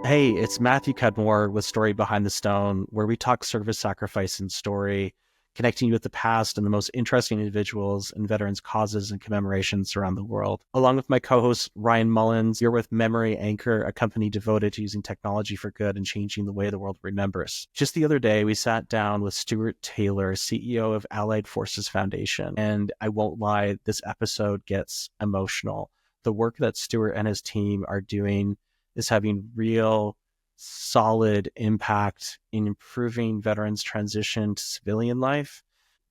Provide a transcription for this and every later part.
Hey, it's Matthew Cudmore with Story Behind the Stone, where we talk service, sacrifice, and story, connecting you with the past and the most interesting individuals and veterans' causes and commemorations around the world. Along with my co-host, Ryan Mullens, you're with Memory Anchor, a company devoted to using technology for good and changing the way the world remembers. Just the other day, we sat down with Stuart Taylor, CEO of Allied Forces Foundation, and I won't lie, this episode gets emotional. The work that Stuart and his team are doing is having real solid impact in improving veterans' transition to civilian life,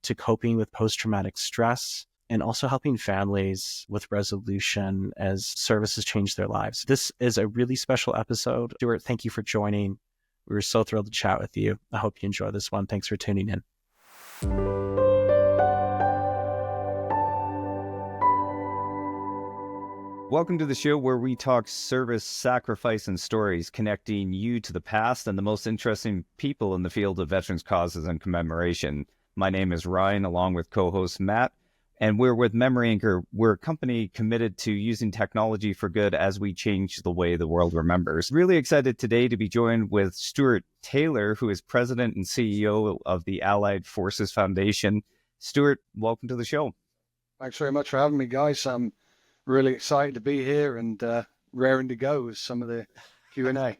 to coping with post-traumatic stress, and also helping families with resolution as services change their lives. This is a really special episode. Stuart, thank you for joining. We were so thrilled to chat with you. I hope you enjoy this one. Thanks for tuning in. Welcome to the show where we talk service, sacrifice, and stories, connecting you to the past and the most interesting people in the field of veterans causes and commemoration. My name is Ryan, along with co-host Matt, and we're with Memory Anchor. We're a company committed to using technology for good as we change the way the world remembers. Really excited today to be joined with Stuart Taylor, who is president and CEO of the Allied Forces Foundation. Stuart, welcome to the show. Thanks very much for having me, guys. Really excited to be here and raring to go with some of the Q&A.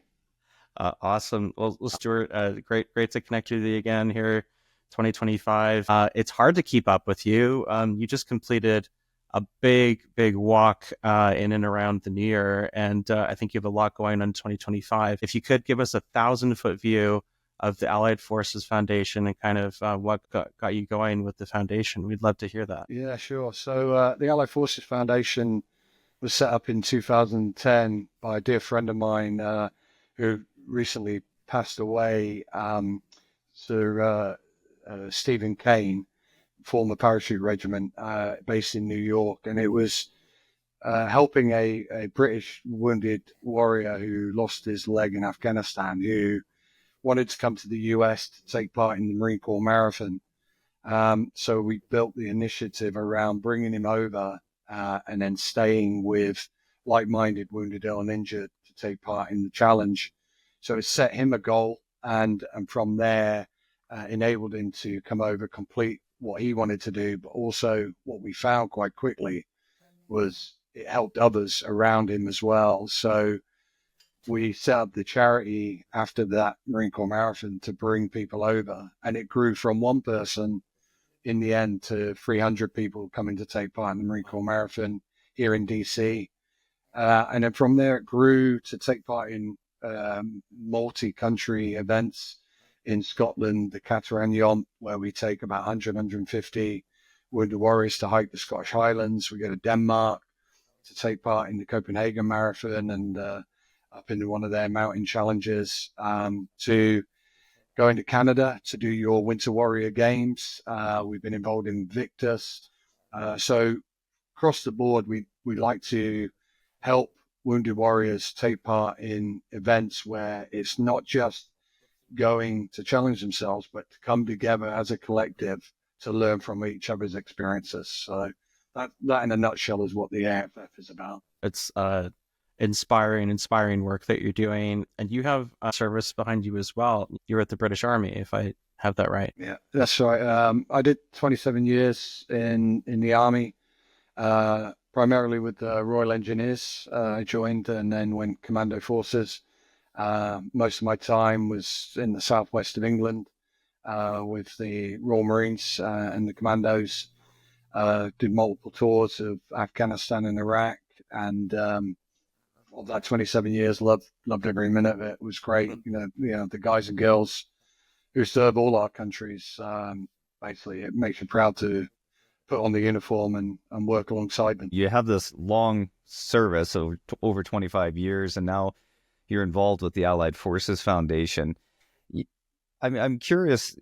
Awesome. Well, Stuart, great to connect with you again here, 2025. It's hard to keep up with you. You just completed a big walk in and around the New Year, and I think you have a lot going on in 2025. If you could give us a 1,000-foot view of the Allied Forces Foundation and kind of what got you going with the foundation, we'd love to hear that. Yeah, sure. So the Allied Forces Foundation was set up in 2010 by a dear friend of mine who recently passed away, Sir Stephen Kane, former parachute regiment based in New York. And it was helping a British wounded warrior who lost his leg in Afghanistan, who wanted to come to the US to take part in the Marine Corps Marathon. So we built the initiative around bringing him over and then staying with like-minded wounded, ill, and injured to take part in the challenge. So it set him a goal, and from there enabled him to come over, complete what he wanted to do. But also what we found quite quickly was it helped others around him as well. So we set up the charity after that Marine Corps Marathon to bring people over, and it grew from one person in the end to 300 people coming to take part in the Marine Corps Marathon here in DC. And then from there, it grew to take part in multi-country events in Scotland, the Cateran, where we take about 100, 150 wounded warriors to hike the Scottish Highlands. We go to Denmark to take part in the Copenhagen Marathon and up into one of their mountain challenges, to going to Canada to do your Winter Warrior Games. We've been involved in Victus. So across the board, we like to help wounded warriors take part in events where it's not just going to challenge themselves, but to come together as a collective to learn from each other's experiences. So that in a nutshell is what the AFF is about. It's inspiring work that you're doing, and you have a service behind you as well. You're at the British Army, if I have that right. Yeah, that's right. I did 27 years in the Army, primarily with the Royal Engineers. I joined and then went Commando Forces. Most of my time was in the southwest of England with the Royal Marines and the Commandos. Did multiple tours of Afghanistan and Iraq, and of that 27 years, loved every minute of it. It was great. You know, the guys and girls who serve all our countries, basically, it makes you proud to put on the uniform and work alongside them. You have this long service of over 25 years, and now you're involved with the Allied Forces Foundation. I'm curious,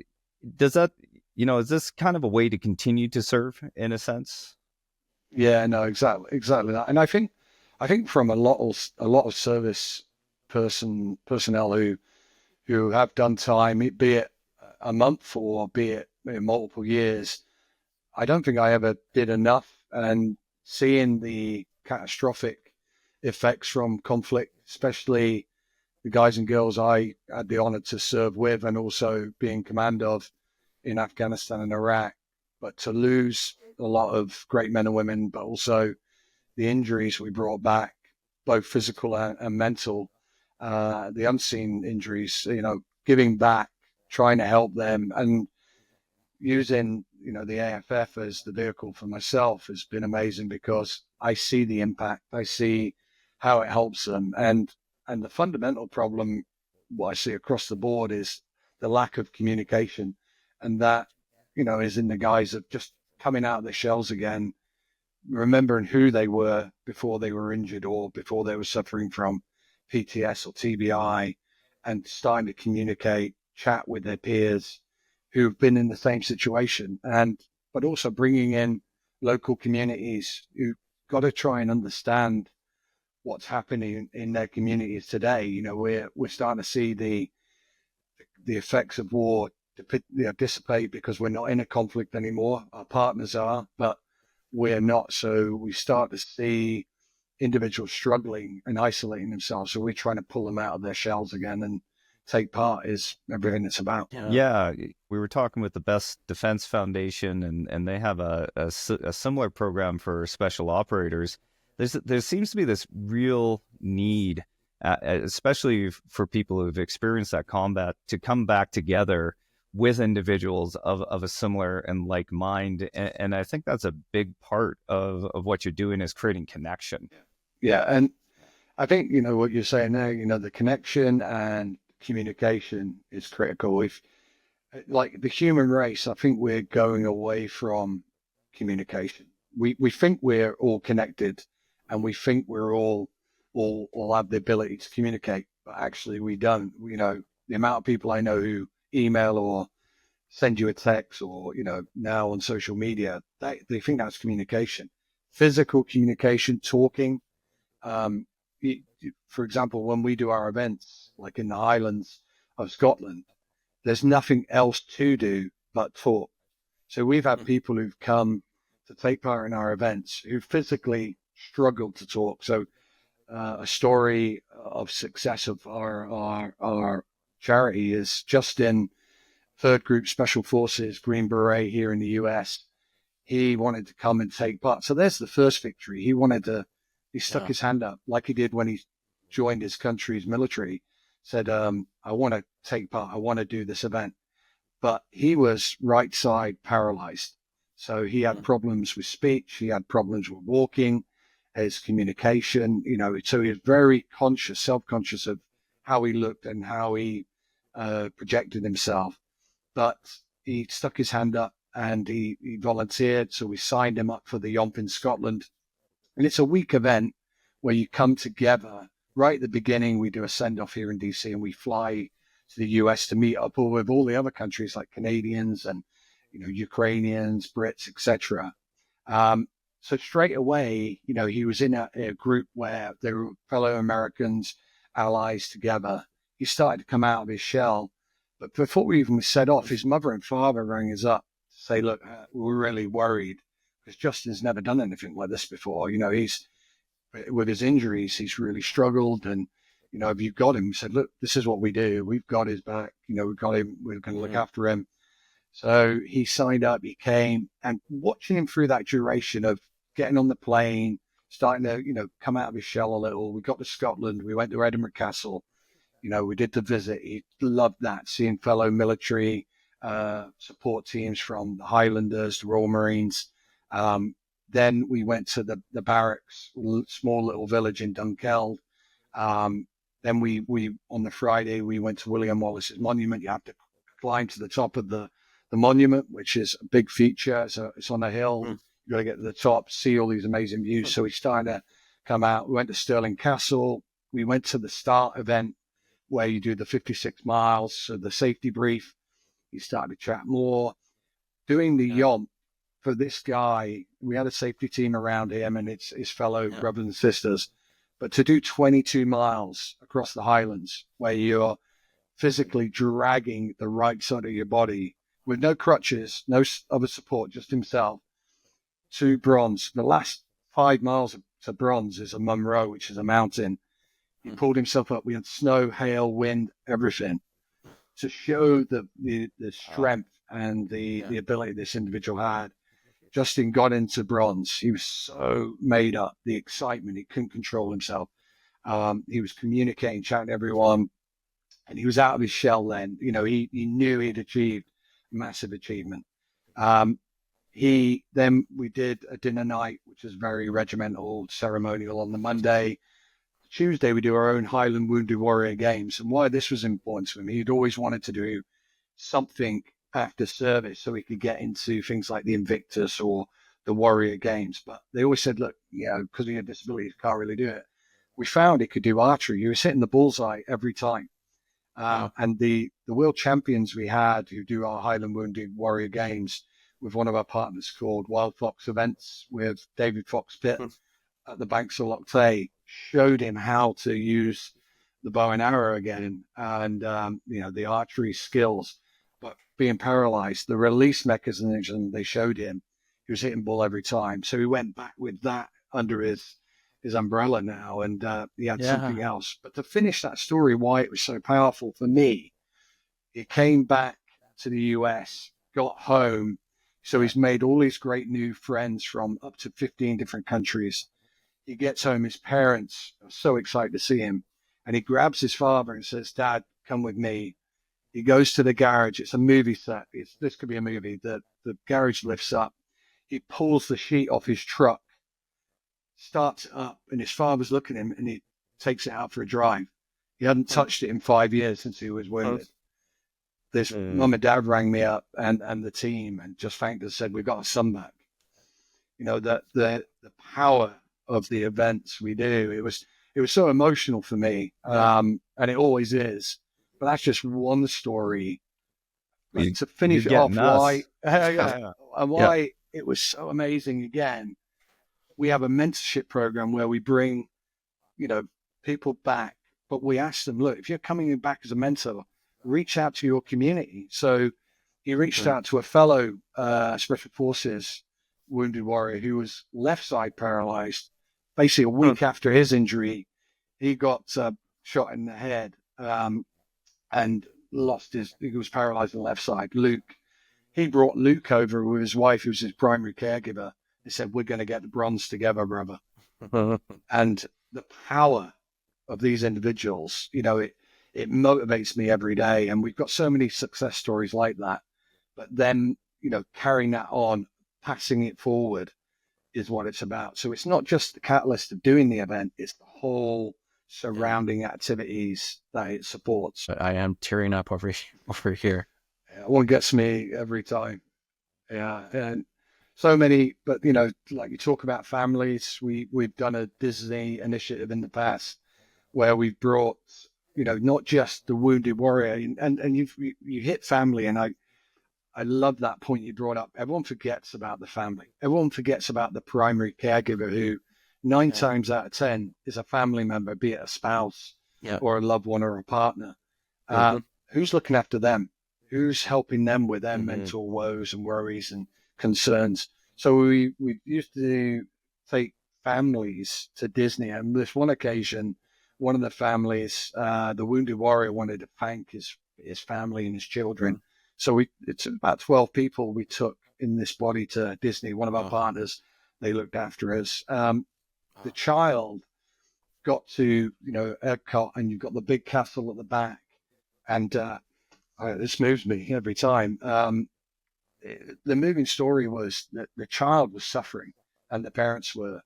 does that, is this kind of a way to continue to serve in a sense? Yeah, no, exactly that. And I think from a lot of service personnel who have done time, be it a month or be it multiple years, I don't think I ever did enough. And seeing the catastrophic effects from conflict, especially the guys and girls I had the honor to serve with and also be in command of in Afghanistan and Iraq. But to lose a lot of great men and women, but also the injuries we brought back, both physical and mental, the unseen injuries, giving back, trying to help them, and using, the AFF as the vehicle for myself has been amazing because I see the impact. I see how it helps them. And the fundamental problem, what I see across the board, is the lack of communication. And that, is in the guise of just coming out of their shells again, remembering who they were before they were injured or before they were suffering from PTS or TBI, and starting to communicate, chat with their peers who've been in the same situation, but also bringing in local communities who've got to try and understand what's happening in their communities today. We're starting to see the effects of war dissipate because we're not in a conflict anymore. Our partners are, but we're not. So we start to see individuals struggling and isolating themselves. So we're trying to pull them out of their shells again and take part is everything it's about. Yeah, we were talking with the Best Defense Foundation, and they have a similar program for special operators. There seems to be this real need, especially for people who've experienced that combat, to come back together with individuals of a similar and like mind. And I think that's a big part of what you're doing is creating connection. Yeah, and I think, what you're saying there, the connection and communication is critical. If, like the human race, I think we're going away from communication. We think we're all connected, and we think we're all have the ability to communicate, but actually we don't. The amount of people I know who email or send you a text or, now on social media, they think that's communication. Physical communication, talking. For example, when we do our events, like in the Highlands of Scotland, there's nothing else to do but talk. So we've had people who've come to take part in our events who physically struggled to talk. So a story of success of our charity is just in 3rd Group Special Forces, Green Beret here in the US. He wanted to come and take part. So there's the first victory. He stuck his hand up like he did when he joined his country's military, said, I want to take part. I want to do this event. But he was right side paralyzed. So he had problems with speech. He had problems with walking, his communication, so he was very conscious, self-conscious of how he looked and how he projected himself. But he stuck his hand up and he volunteered. So we signed him up for the Yomp in Scotland. And it's a week event where you come together. Right at the beginning, we do a send-off here in DC, and we fly to the US to meet up with all the other countries like Canadians and, Ukrainians, Brits, etc. So straight away, he was in a group where there were fellow Americans, allies together. He started to come out of his shell. But before we even set off, his mother and father rang us up to say, look, we're really worried because Justin's never done anything like this before. He's, with his injuries, he's really struggled. And, have you got him? He said, look, this is what we do. We've got his back. We've got him. We're going to look after him. So he signed up, he came, and watching him through that duration of getting on the plane, starting to, come out of his shell a little. We got to Scotland. We went to Edinburgh Castle. We did the visit. He loved that, seeing fellow military support teams from the Highlanders, the Royal Marines. Then we went to the barracks, small little village in Dunkeld. Then we on the Friday, we went to William Wallace's monument. You have to climb to the top of the monument, which is a big feature. So it's on a hill. You got to get to the top, see all these amazing views. So we started to come out. We went to Stirling Castle. We went to the start event where you do the 56 miles. So the safety brief, you start to chat more. Doing the Yomp for this guy, we had a safety team around him and his fellow brothers and sisters. But to do 22 miles across the Highlands where you're physically dragging the right side of your body with no crutches, no other support, just himself, to bronze. The last 5 miles to bronze is a Munro, which is a mountain. He pulled himself up. We had snow, hail, wind, everything to show the strength and the ability this individual had. Justin got into bronze. He was so made up, the excitement, he couldn't control himself. He was communicating, chatting to everyone, and he was out of his shell then. You know, he knew he'd achieved massive achievement. Then we did a dinner night, which was very regimental, ceremonial on the Monday. Tuesday, we do our own Highland Wounded Warrior Games. And why this was important to him, he'd always wanted to do something after service so he could get into things like the Invictus or the Warrior Games. But they always said, look, because he had disabilities, can't really do it. We found he could do archery. He was hitting the bullseye every time. And the world champions we had who do our Highland Wounded Warrior Games with one of our partners called Wild Fox Events with David Fox Pitt at the banks of Loch Tay, showed him how to use the bow and arrow again and, the archery skills. But being paralyzed, the release mechanism they showed him, he was hitting bull every time. So he went back with that under his umbrella now, and he had something else. But to finish that story, why it was so powerful for me, he came back to the US, got home. So he's made all these great new friends from up to 15 different countries. He gets home, his parents are so excited to see him. And he grabs his father and says, Dad, come with me. He goes to the garage. It's a movie set. This could be a movie. The garage lifts up. He pulls the sheet off his truck, starts it up, and his father's looking at him, and he takes it out for a drive. He hadn't touched it in 5 years since he was wounded. This mum and dad rang me up and the team and just thanked us, said, we got our son back. You know, the power of the events we do. It was so emotional for me, and it always is. But that's just one story. But to finish it off, why it was so amazing again. We have a mentorship program where we bring, people back, but we ask them, look, if you're coming back as a mentor, reach out to your community. So he reached out to a fellow Special Forces wounded warrior who was left side paralyzed. Basically, a week after his injury, he got shot in the head and he was paralyzed on the left side. Luke, he brought Luke over with his wife, who was his primary caregiver. He said, we're going to get the bronze together, brother. And the power of these individuals, it motivates me every day. And we've got so many success stories like that. But then, carrying that on, passing it forward is what it's about. So it's not just the catalyst of doing the event, it's the whole surrounding activities that it supports. I am tearing up over here. One gets me every time. Yeah. And so many, but like you talk about families, we've done a Disney initiative in the past where we've brought, not just the wounded warrior and you hit family. And I love that point you brought up. Everyone forgets about the family. Everyone forgets about the primary caregiver who 9 times out of 10 is a family member, be it a spouse or a loved one or a partner. Who's looking after them? Who's helping them with their mental woes and worries and concerns? So we used to take families to Disney. And this one occasion, one of the families, the wounded warrior, wanted to thank his family and his children. So it's about 12 people we took in this body to Disney. One of our partners, they looked after us. The child got to, Epcot, and you've got the big castle at the back. And this moves me every time. The moving story was that the child was suffering and the parents were.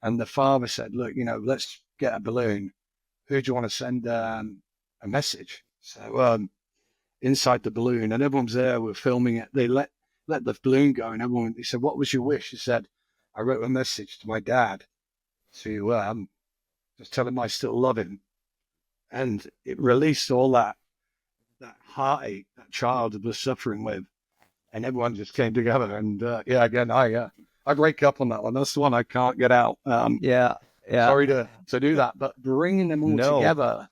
And the father said, look, let's get a balloon. Who do you want to send a message? So inside the balloon, and everyone's there, we're filming it. They let the balloon go, and he said, what was your wish? He said, I wrote a message to my dad to just tell him I still love him. And it released all that heartache that child was suffering with. And everyone just came together. And again, I break up on that one. That's the one I can't get out. Sorry to do that, but bringing them all together,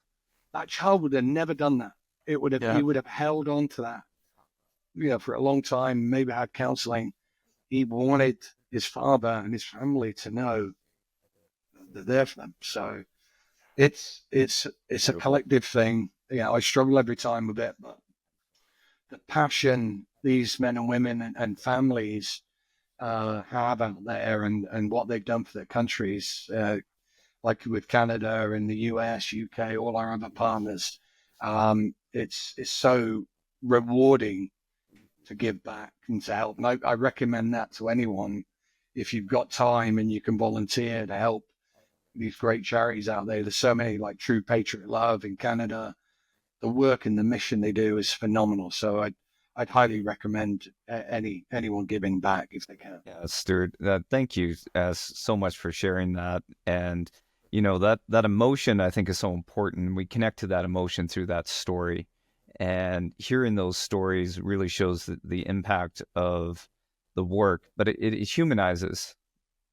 that child would have never done that. He would have held on to that, for a long time, maybe had counseling. He wanted his father and his family to know that they're there for them. So It's a collective thing. I struggle every time with it, but the passion these men and women and families have out there, and what they've done for their countries, like with Canada and the US, UK, all our other partners, it's so rewarding to give back and to help. And I recommend that to anyone. If you've got time and you can volunteer to help these great charities out there, there's so many, like True Patriot Love in Canada. The work and the mission they do is phenomenal. So I'd highly recommend anyone giving back if they can. Yeah, Stuart, thank you so much for sharing that. And that emotion, I think, is so important. We connect to that emotion through that story, and hearing those stories really shows the impact of the work. But it humanizes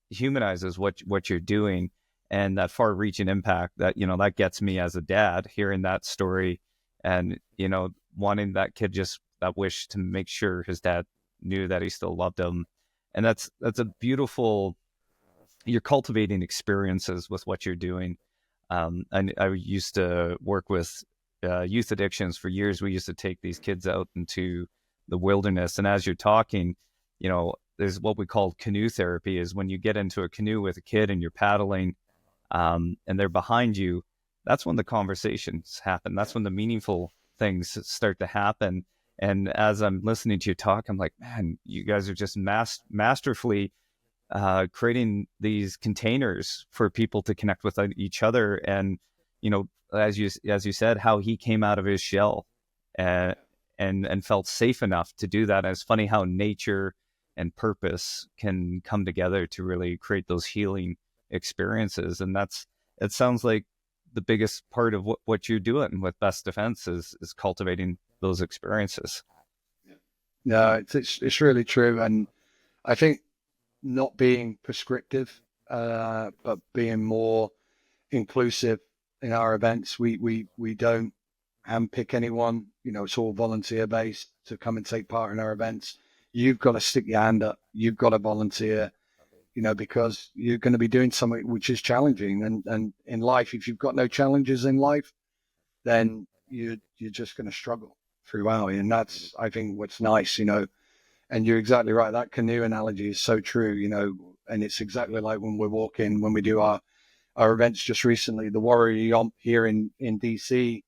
what you're doing, and that far-reaching impact that gets me as a dad, hearing that story, and wanting that kid, just that wish to make sure his dad knew that he still loved him. And that's a beautiful, you're cultivating experiences with what you're doing. And I used to work with youth addictions for years. We used to take these kids out into the wilderness. And as you're talking, there's what we call canoe therapy, is when you get into a canoe with a kid and you're paddling, and they're behind you, that's when the conversations happen. That's when the meaningful things start to happen. And as I'm listening to you talk, I'm like, man, you guys are just masterfully creating these containers for people to connect with each other. And, as you said, how he came out of his shell and felt safe enough to do that. And it's funny how nature and purpose can come together to really create those healing experiences. And it sounds like the biggest part of what you're doing with Best Defense is cultivating those experiences. No, it's really true. And I think not being prescriptive, but being more inclusive in our events. We don't handpick anyone. It's all volunteer based to come and take part in our events. You've got to stick your hand up. You've got to volunteer, because you're going to be doing something which is challenging. And in life, if you've got no challenges in life, then you're just going to struggle throughout. And that's, I think, what's nice, and you're exactly right. That canoe analogy is so true, and it's exactly like when we do our events just recently, the Warrior Yomp here in DC,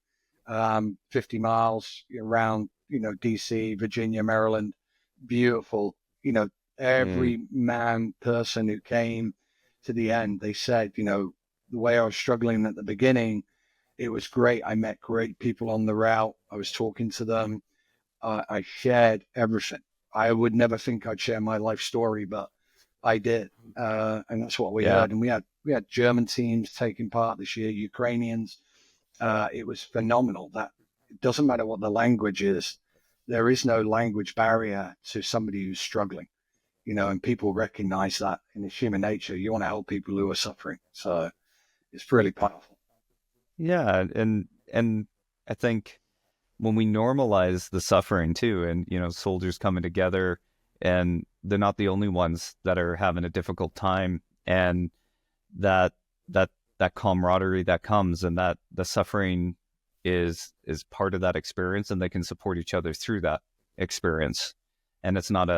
50 miles around, DC, Virginia, Maryland, beautiful, every person who came to the end, they said, the way I was struggling at the beginning, it was great. I met great people on the route. I was talking to them. I shared everything. I would never think I'd share my life story, but I did. And that's what we heard. And we had German teams taking part this year, Ukrainians. It was phenomenal. That it doesn't matter what the language is. There is no language barrier to somebody who's struggling, and people recognize that in its human nature. You want to help people who are suffering. So it's really powerful. Yeah. And I think when we normalize the suffering too, and, soldiers coming together, and they're not the only ones that are having a difficult time, and that camaraderie that comes, and that the suffering is part of that experience, and they can support each other through that experience. And it's not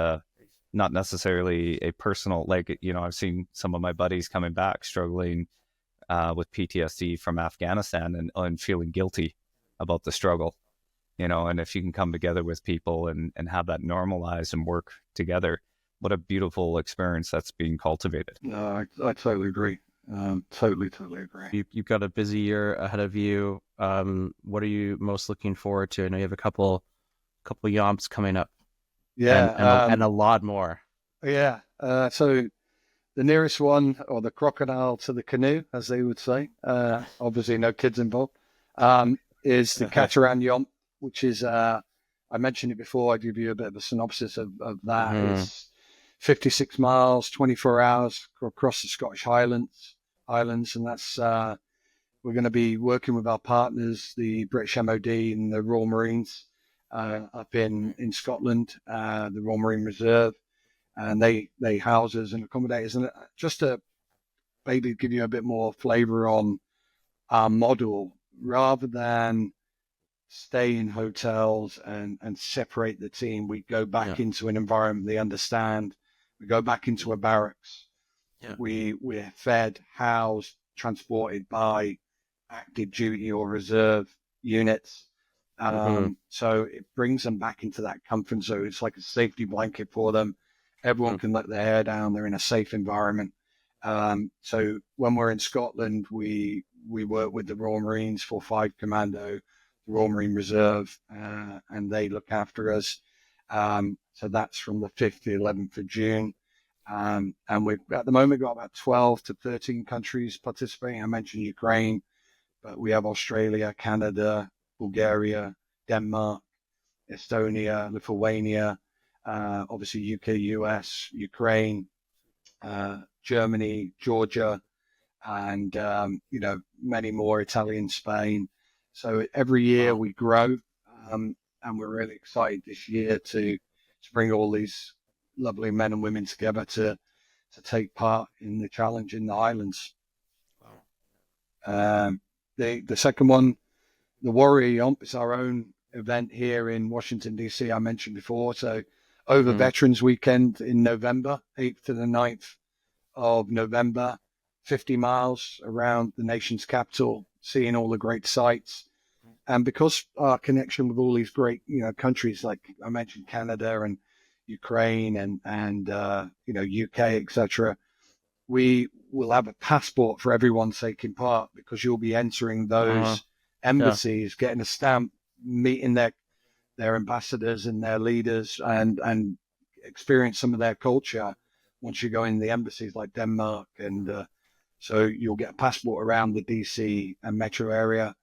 necessarily a personal, like, I've seen some of my buddies coming back struggling with PTSD from Afghanistan, and feeling guilty about the struggle, and if you can come together with people and have that normalized and work together, what a beautiful experience that's being cultivated. No, I totally agree. Totally agree. You've got a busy year ahead of you. What are you most looking forward to? I know you have a couple yomps coming up. Yeah. And a lot more. Yeah. So the nearest one, or the crocodile to the canoe, as they would say, obviously no kids involved, is the Catamaran Yomp, which is, I mentioned it before. I give you a bit of a synopsis of that. It's 56 miles, 24 hours across the Scottish Highlands, and that's we're going to be working with our partners, the British MOD and the Royal Marines up in Scotland, the Royal Marine Reserve, and they house us and accommodate us. And just to maybe give you a bit more flavour on our model, rather than stay in hotels and separate the team. We go back into an environment they understand. We go back into a barracks. We're fed, housed, transported by active duty or reserve units. So it brings them back into that comfort zone. It's like a safety blanket for them. Everyone can let their hair down. They're in a safe environment. So when we're in Scotland, we work with the Royal Marines 4-5 Commando, the Royal Marine Reserve, and they look after us. So that's from the 5th to the 11th of June. And we've at the moment got about 12 to 13 countries participating. I mentioned Ukraine, but we have Australia, Canada, Bulgaria, Denmark, Estonia, Lithuania, obviously UK, US, Ukraine, Germany, Georgia, and many more, Italian, Spain. So every year we grow, and we're really excited this year to bring all these lovely men and women together to take part in the challenge in the Highlands. The second one, the Warrior Yomp, is our own event here in Washington, D.C., I mentioned before. So over Veterans Weekend in November, 8th to the 9th of November, 50 miles around the nation's capital, seeing all the great sights. And because our connection with all these great, countries, like I mentioned, Canada and Ukraine and UK, etc., we will have a passport for everyone taking part, because you'll be entering those embassies, getting a stamp, meeting their ambassadors and their leaders, and experience some of their culture once you go in the embassies like Denmark. And so you'll get a passport around the DC and metro area.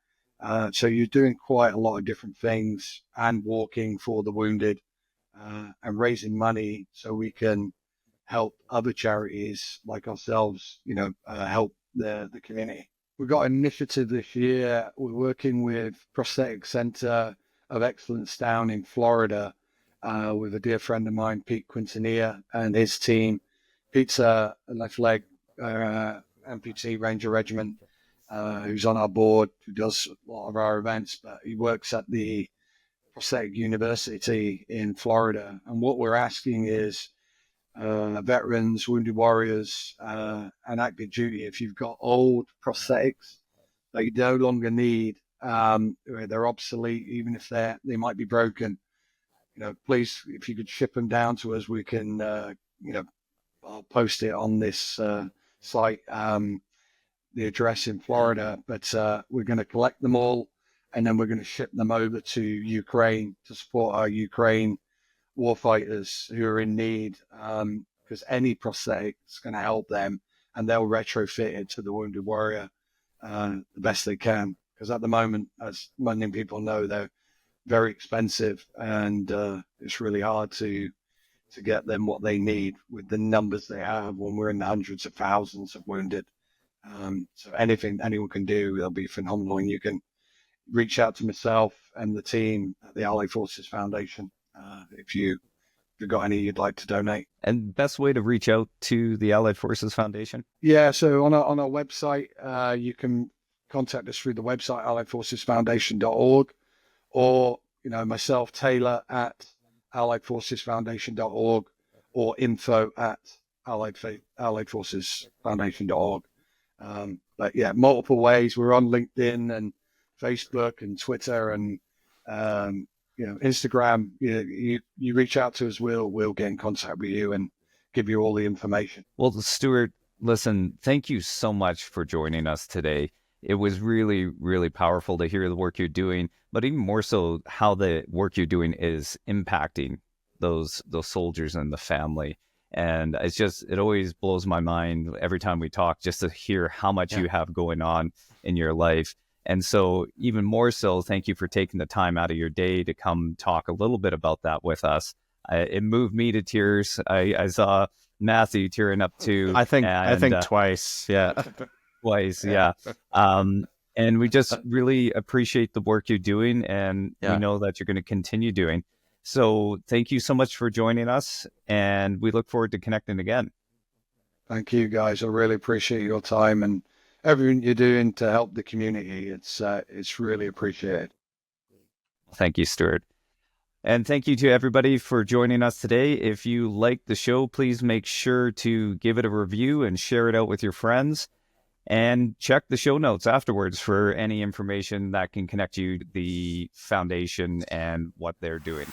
So you're doing quite a lot of different things, and walking for the wounded, and raising money so we can help other charities like ourselves, help the community. We've got an initiative this year. We're working with Prosthetic Center of Excellence down in Florida, with a dear friend of mine, Pete Quintanilla, and his team. Pete's a left leg amputee Ranger Regiment, who's on our board, who does a lot of our events, but he works at the Prosthetic University in Florida. And what we're asking is veterans, wounded warriors, and active duty, if you've got old prosthetics that you no longer need, they're obsolete, even if they might be broken, please, if you could ship them down to us, we can, I'll post it on this site, the address in Florida, but we're going to collect them all, and then we're going to ship them over to Ukraine to support our Ukraine warfighters who are in need, because any prosthetic is going to help them, and they'll retrofit it to the wounded warrior the best they can. Because at the moment, as many people know, they're very expensive, and it's really hard to get them what they need with the numbers they have when we're in the hundreds of thousands of wounded. So anything anyone can do, it'll be phenomenal. And you can reach out to myself and the team at the Allied Forces Foundation if you've got any you'd like to donate. And best way to reach out to the Allied Forces Foundation? Yeah, so on our website, you can contact us through the website, alliedforcesfoundation.org, or, myself, Taylor, at alliedforcesfoundation.org, or info at alliedforcesfoundation.org. But yeah, multiple ways. We're on LinkedIn and Facebook and Twitter and Instagram. You reach out to us, we'll get in contact with you and give you all the information. Well, Stuart, listen, thank you so much for joining us today. It was really, really powerful to hear the work you're doing, but even more so how the work you're doing is impacting those soldiers and the family. And it always blows my mind every time we talk, just to hear how much you have going on in your life. And so even more so, thank you for taking the time out of your day to come talk a little bit about that with us. It moved me to tears. I saw Matthew tearing up too. I think twice. Yeah. Twice. Yeah. And we just really appreciate the work you're doing, and we know that you're going to continue doing. So thank you so much for joining us, and we look forward to connecting again. Thank you, guys. I really appreciate your time and everything you're doing to help the community. It's really appreciated. Thank you, Stuart. And thank you to everybody for joining us today. If you like the show, please make sure to give it a review and share it out with your friends. And check the show notes afterwards for any information that can connect you to the foundation and what they're doing.